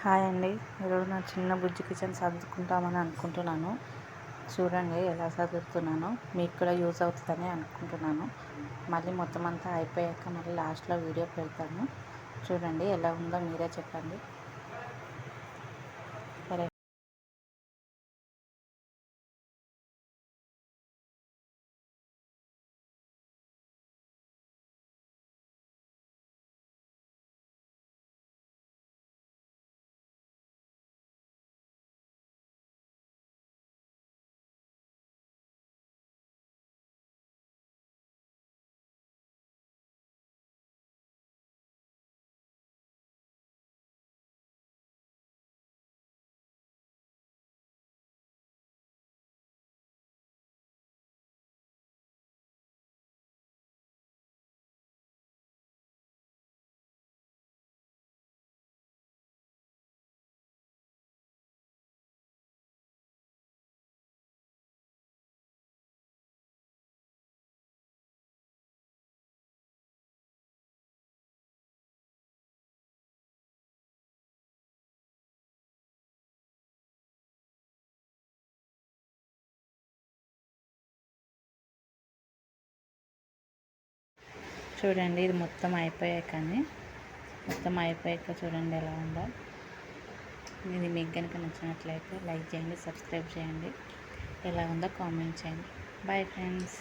Hi అండి. ఈరోజు నా చిన్న బుజ్జి కిచెన్ సర్దుకుంటామని అనుకుంటున్నాను. చూడండి ఎలా సర్దుతున్నానో, మీకు కూడా యూజ్ అవుతుందని అనుకుంటున్నాను. మళ్ళీ మొత్తం అంతా అయిపోయాక మళ్ళీ లాస్ట్లో వీడియో పెడతాను. చూడండి ఎలా ఉందో మీరే చెప్పండి. సరే, చూడండి ఇది మొత్తం అయిపోయాక చూడండి ఎలా ఉందో. ఇది మీకు కనుక నచ్చినట్లయితే లైక్ చేయండి, సబ్స్క్రైబ్ చేయండి. ఎలా ఉందో కామెంట్ చేయండి. Bye friends.